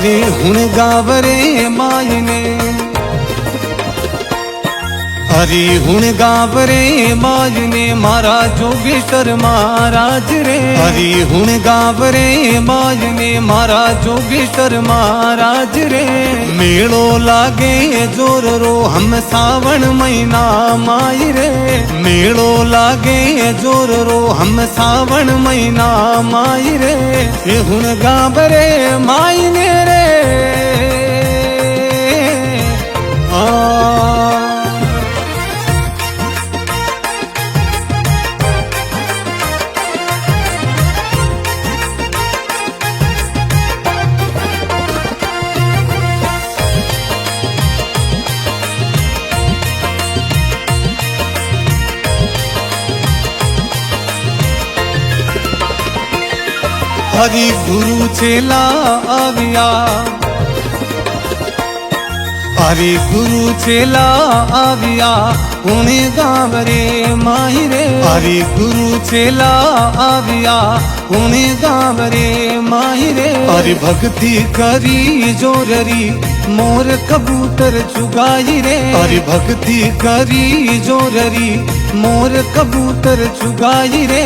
अरे हुण गावरे मायने, अरे हुण गावरे मायने मारा जोगेश्वर महाराज रे। अरे हुण गावरे मायने मारा जोगेश्वर महाराज रे। मेलो लागे जोर रो हम सावन महीना माई रे। मेलो लागे जोर रो हम सावन महीना माई रे। ये हुण गावरे मायने रे। हरि गुरु चेला आविया, हरि गुरु चेला आविया उन्हें गावरे माही रे। हरि गुरु चेला आविया उन्हें गावरे माही रे। हरि भक्ति करी जोररी मोर कबूतर चुगाई रे। हरि भक्ति करी जोररी मोर कबूतर चुगाई रे।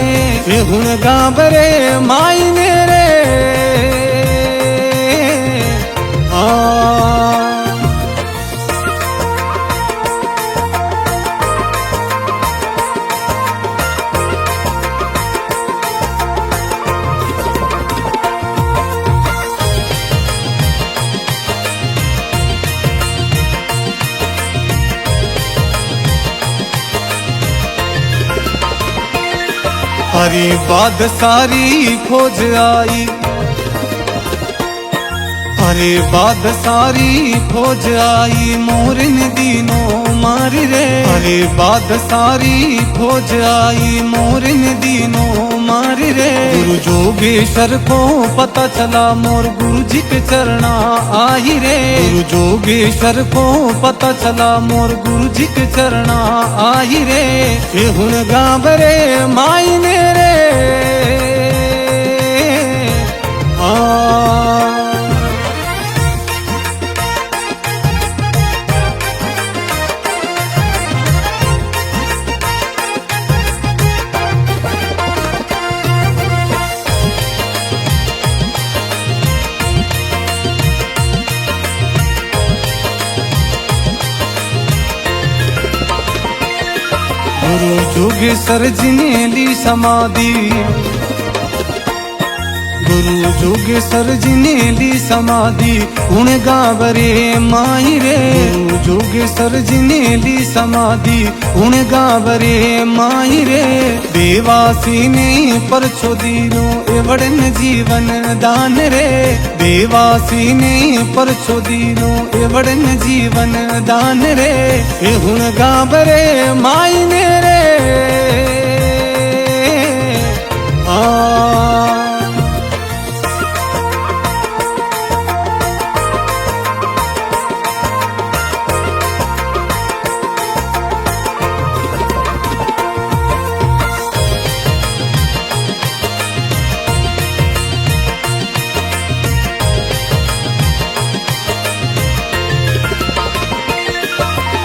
ये हुण गावरे मायने रे। हरी बात सारी खोज आई, हरे बात सारी खोज आई मोरन दीनो मारी रे। हरे बात सारी खोज आई मोरन दीनो मारी रे। गुरु जोगेश्वर को पता चला मोर गुरु जी के चरणा आई रे। गुरु जोगेश्वर को पता चला मोर गुरु जी के चरणा आई रे। ये हुण गावरे मायने रे। गुरु जोगेश्वर जी ने ली समाधि, गुरु जोगेश्वर जी ने ली समाधि हुण गावरे माही रे। गुरु जोगेश्वर जी ने ली समाधि हुण गावरे माही रे। देवासी ने परछो दीनो एवड़न जीवन दान रे। देवासी ने परछो दीनो एवड़न जीवन दान रे। ये हुण गावरे मायने रे।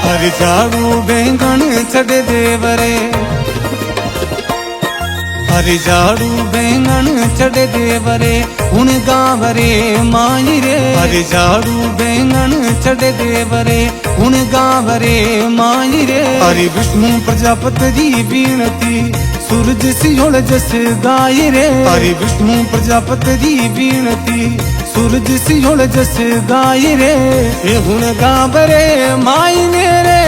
हरि झाड़ू बैंगन चढ़े देवरे, हरि झाड़ू बैंगन चढ़े देवरे हुण गावरे माई रे। हरि झाड़ू बैंगन चढ़े देवरे हुण गावरे माई रे। हरि विष्णु प्रजापति जी बीनती सूरज सियोल जस गाय रे। हरि विष्णु प्रजापति जी बीनती सूरज सियोल जस गाय रे। ये हुण गावरे मायने रे।